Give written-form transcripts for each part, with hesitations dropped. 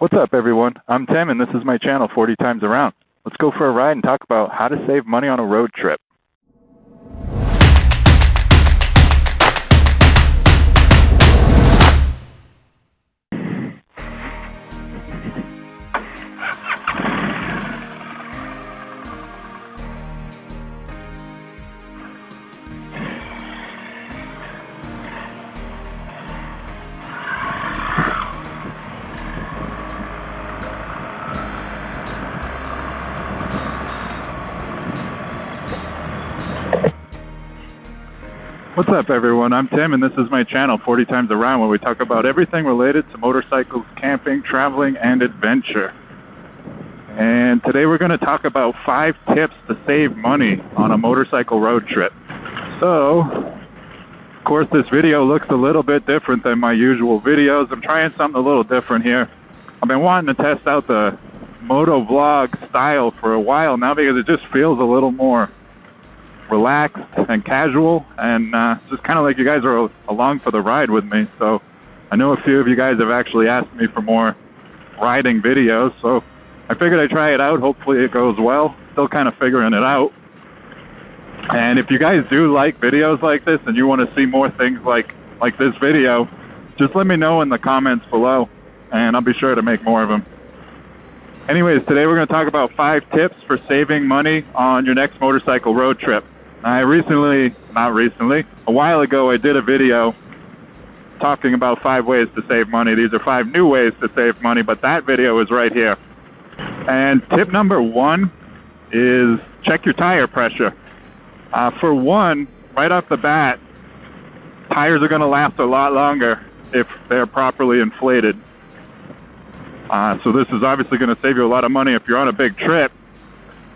What's up, everyone? I'm Tim, and this is my channel, 40 Times Around. Let's go for a ride and talk about how to save money on a road trip. What's up, everyone? I'm Tim, and this is my channel, 40 Times Around, where we talk about everything related to motorcycles, camping, traveling, and adventure. And today we're going to talk about 5 tips to save money on a motorcycle road trip. So, of course, this video looks a little bit different than my usual videos. I'm trying something a little different here. I've been wanting to test out the moto vlog style for a while now because it just feels a little more relaxed and casual, and just kind of like you guys are along for the ride with me. So I know a few of you guys have actually asked me for more riding videos, so I figured I'd try it out. Hopefully it goes well. Still kind of figuring it out. And if you guys do like videos like this and you want to see more things like this video, just let me know in the comments below and I'll be sure to make more of them. Anyways, today we're going to talk about 5 tips for saving money on your next motorcycle road trip. A while ago I did a video talking about 5 ways to save money. These are 5 new ways to save money, but that video is right here. And tip number 1 is check your tire pressure. For one, right off the bat, tires are going to last a lot longer if they're properly inflated. So this is obviously going to save you a lot of money if you're on a big trip.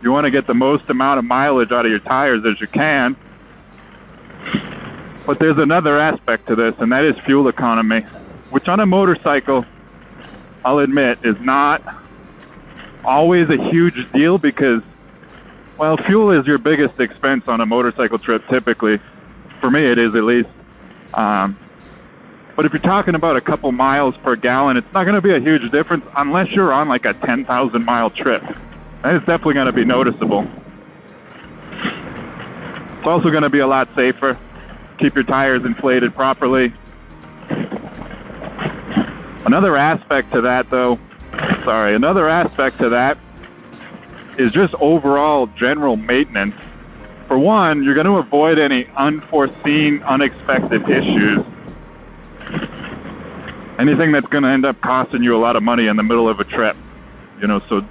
You want to get the most amount of mileage out of your tires as you can. But there's another aspect to this, and that is fuel economy, which on a motorcycle, I'll admit, is not always a huge deal because, well, fuel is your biggest expense on a motorcycle trip typically. For me, it is at least. But if you're talking about a couple miles per gallon, it's not going to be a huge difference unless you're on like a 10,000 mile trip. And it's definitely going to be noticeable. It's also going to be a lot safer. Keep your tires inflated properly. Another aspect to that is just overall general maintenance. For one, you're going to avoid any unforeseen, unexpected issues. Anything that's going to end up costing you a lot of money in the middle of a trip. So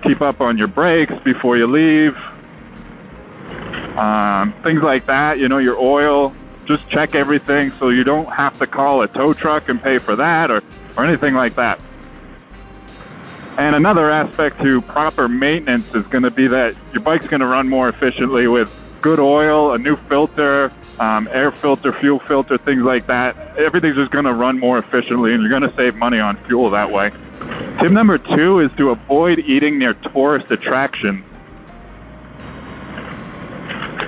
keep up on your brakes before you leave. Things like that, your oil. Just check everything so you don't have to call a tow truck and pay for that or anything like that. And another aspect to proper maintenance is going to be that your bike's going to run more efficiently with good oil, a new filter, air filter, fuel filter, things like that. Everything's just going to run more efficiently and you're going to save money on fuel that way. Tip number 2 is to avoid eating near tourist attractions.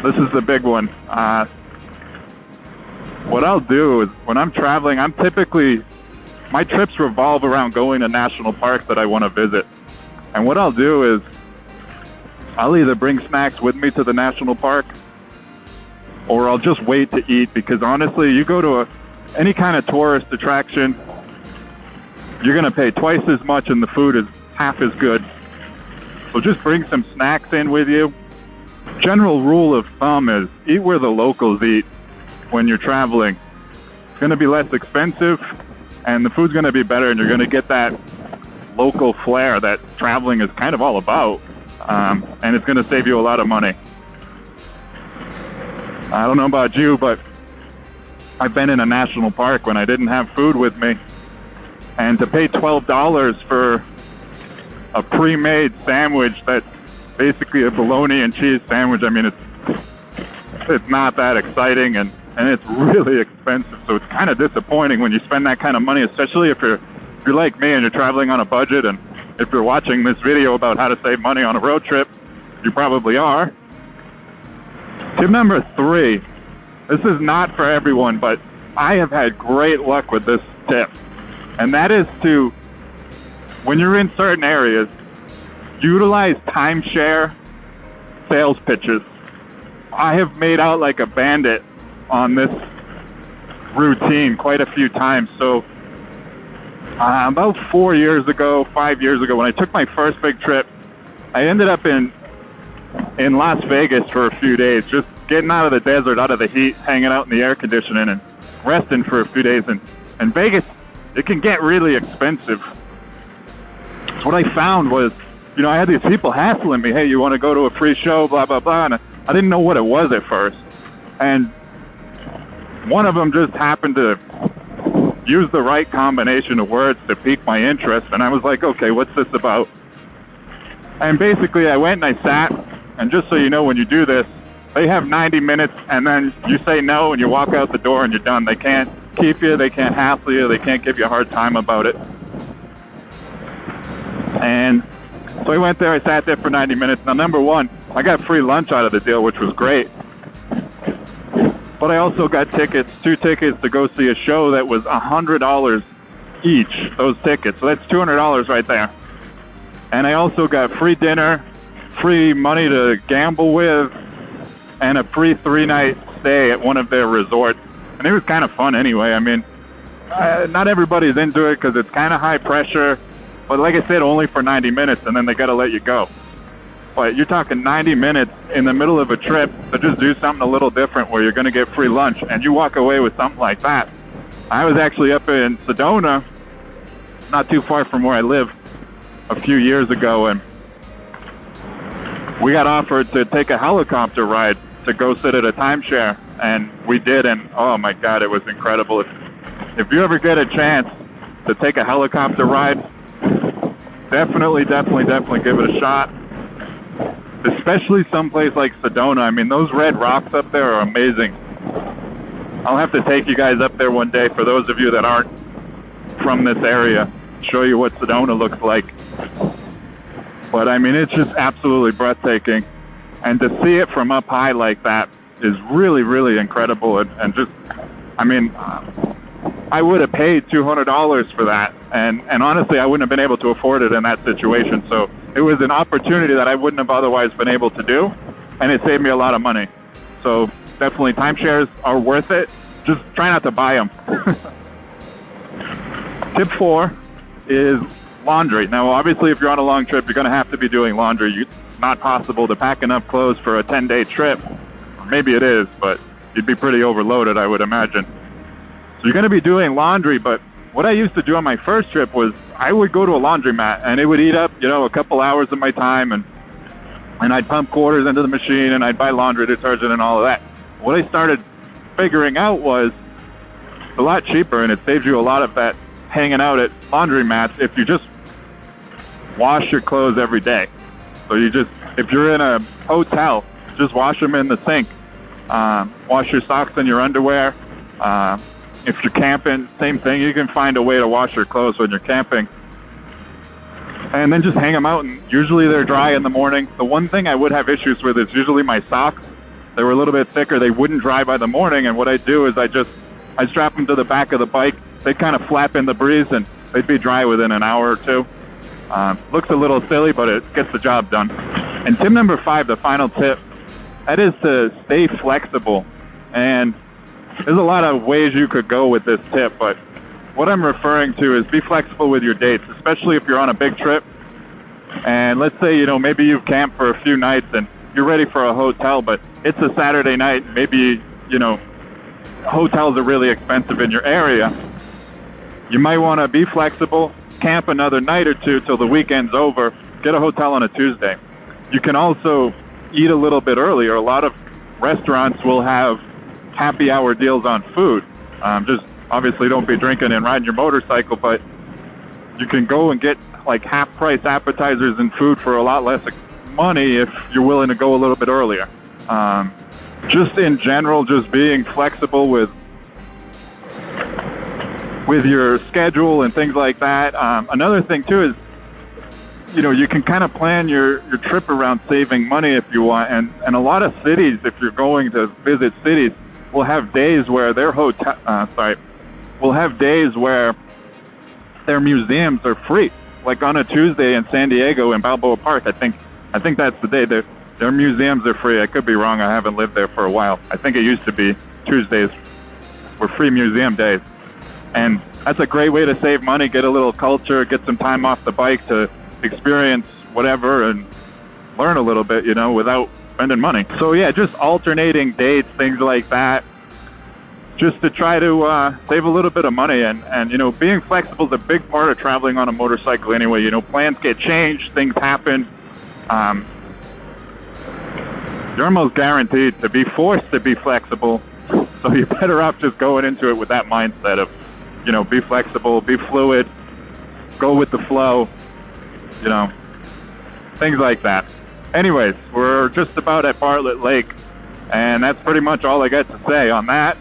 This is the big one. What I'll do is when I'm traveling, my trips revolve around going to national parks that I want to visit. And what I'll do is I'll either bring snacks with me to the national park or I'll just wait to eat, because honestly, you go to any kind of tourist attraction, you're going to pay twice as much and the food is half as good. So just bring some snacks in with you. General rule of thumb is eat where the locals eat when you're traveling. It's going to be less expensive and the food's going to be better, and you're going to get that local flair that traveling is kind of all about. And it's going to save you a lot of money. I don't know about you, but I've been in a national park when I didn't have food with me. And to pay $12 for a pre-made sandwich that's basically a bologna and cheese sandwich, I mean, it's not that exciting and it's really expensive. So it's kind of disappointing when you spend that kind of money, especially if you're like me and you're traveling on a budget. And if you're watching this video about how to save money on a road trip, you probably are. Tip number 3. This is not for everyone, but I have had great luck with this tip. And that is to when you're in certain areas, utilize timeshare sales pitches. I have made out like a bandit on this routine quite a few times. So about 5 years ago, when I took my first big trip, I ended up in Las Vegas for a few days, just getting out of the desert, out of the heat, hanging out in the air conditioning and resting for a few days. And Vegas, it can get really expensive. So what I found was, I had these people hassling me, hey, you want to go to a free show, blah, blah, blah. And I didn't know what it was at first. And one of them just happened to use the right combination of words to pique my interest. And I was like, okay, what's this about? And basically I went and I sat, and just so you know, when you do this, they have 90 minutes, and then you say no and you walk out the door and you're done. They can't keep you, they can't hassle you, they can't give you a hard time about it. And so I went there, I sat there for 90 minutes. Now, number one, I got free lunch out of the deal, which was great. But I also got two tickets to go see a show that was $100 each, those tickets. So that's $200 right there. And I also got free dinner, free money to gamble with, and a free 3-night stay at one of their resorts. And it was kind of fun anyway. I mean, not everybody's into it because it's kind of high pressure. But like I said, only for 90 minutes, and then they got to let you go. But you're talking 90 minutes in the middle of a trip to just do something a little different where you're going to get free lunch, and you walk away with something like that. I was actually up in Sedona, not too far from where I live, a few years ago, and we got offered to take a helicopter ride to go sit at a timeshare, and we did, and oh my God, it was incredible. If you ever get a chance to take a helicopter ride, definitely give it a shot. Especially someplace like Sedona. I mean, those red rocks up there are amazing. I'll have to take you guys up there one day, for those of you that aren't from this area, show you what Sedona looks like. But I mean, it's just absolutely breathtaking. And to see it from up high like that is really, really incredible. And just, I mean, I would have paid $200 for that. And honestly, I wouldn't have been able to afford it in that situation. So it was an opportunity that I wouldn't have otherwise been able to do. And it saved me a lot of money. So definitely timeshares are worth it. Just try not to buy them. Tip 4 is laundry. Now, obviously, if you're on a long trip, you're going to have to be doing laundry. It's not possible to pack enough clothes for a 10-day trip. Or maybe it is, but you'd be pretty overloaded, I would imagine. So you're going to be doing laundry, but what I used to do on my first trip was I would go to a laundromat, and it would eat up, a couple hours of my time, and I'd pump quarters into the machine, and I'd buy laundry detergent and all of that. What I started figuring out was it's a lot cheaper, and it saves you a lot of that hanging out at laundromats if you just wash your clothes every day. So if you're in a hotel, just wash them in the sink. Wash your socks and your underwear. If you're camping, same thing. You can find a way to wash your clothes when you're camping. And then just hang them out, and usually they're dry in the morning. The one thing I would have issues with is usually my socks. They were a little bit thicker. They wouldn't dry by the morning, and what I do is I strap them to the back of the bike. They kind of flap in the breeze, and they'd be dry within an hour or two. Looks a little silly, but it gets the job done. And tip number 5, the final tip, that is to stay flexible. And there's a lot of ways you could go with this tip, but what I'm referring to is be flexible with your dates, especially if you're on a big trip. And let's say, maybe you've camped for a few nights and you're ready for a hotel, but it's a Saturday night. Maybe, hotels are really expensive in your area. You might want to be flexible, camp another night or two till the weekend's over, get a hotel on a Tuesday. You can also eat a little bit earlier. A lot of restaurants will have happy hour deals on food. Just obviously don't be drinking and riding your motorcycle, but you can go and get like half price appetizers and food for a lot less money if you're willing to go a little bit earlier. Just in general, just being flexible with your schedule and things like that. Another thing too is, you can kind of plan your trip around saving money if you want. And a lot of cities, if you're going to visit cities, will have days where their will have days where their museums are free. like on a Tuesday in San Diego in Balboa Park. I think that's the day. Their museums are free. I could be wrong. I haven't lived there for a while. I think it used to be Tuesdays were free museum days. And that's a great way to save money, get a little culture, get some time off the bike to experience whatever and learn a little bit, you know, without spending money. So yeah, just alternating dates, things like that, just to try to save a little bit of money. And you know, being flexible is a big part of traveling on a motorcycle anyway. You know, plans get changed, things happen. You're almost guaranteed to be forced to be flexible. So you're better off just going into it with that mindset of, you know, be flexible, be fluid, go with the flow, you know, things like that. Anyways, we're just about at Bartlett Lake, and that's pretty much all I got to say on that.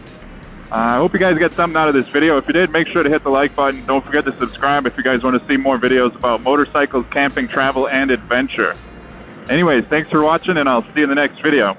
I hope you guys get something out of this video. If you did, make sure to hit the like button. Don't forget to subscribe if you guys want to see more videos about motorcycles, camping, travel, and adventure. Anyways, thanks for watching, and I'll see you in the next video.